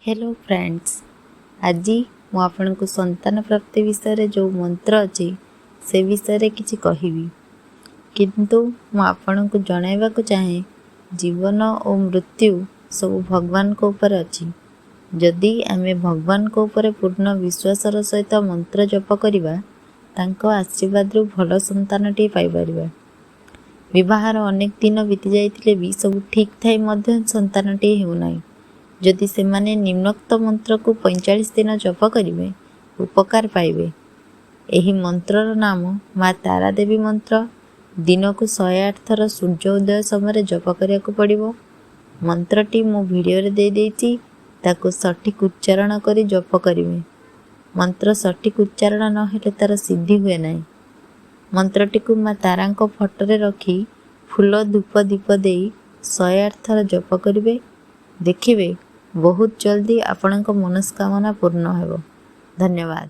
Hello friends, आज मु आपनको संतान प्राप्ति विषय जो मंत्र अच्छी से विषय किसी कहबी किंतु मु आपनको जनइबा चाहे जीवन और मृत्यु सब भगवान को ऊपर अच्छी। जदि आमे भगवान को ऊपर पूर्ण विश्वासर सहित मंत्र जप करिबा तांको आशीर्वाद रु भल संतानटी पाई परिबा। विवाहर अनेक दिन बीती जाइतिले भी सब ठीक थाई मध्य संतानटी हेउनाई। जदि से माने निम्नोक्त मंत्र को 45 दिन जप करिवे उपकार पाइबे। एही मंत्रर नाम माँ तारा देवी मंत्र। दिन को 108 थर सूर्य उदय समय जप करिया पड़िबो। मंत्रटी मो वीडियो रे दे देइछि, ताको सठिक उच्चारण करी जप करिवे। मंत्र सठिक उच्चारण न हेले तार सिद्धि हुए नाही। मंत्रटी को माँ तारांको फोटो रे रखी फूल धूप दीप देई 108 थर जप करिवे। देखिबे बहुत जल्दी आपणक मनस्कामना पूर्ण हेबो। धन्यवाद।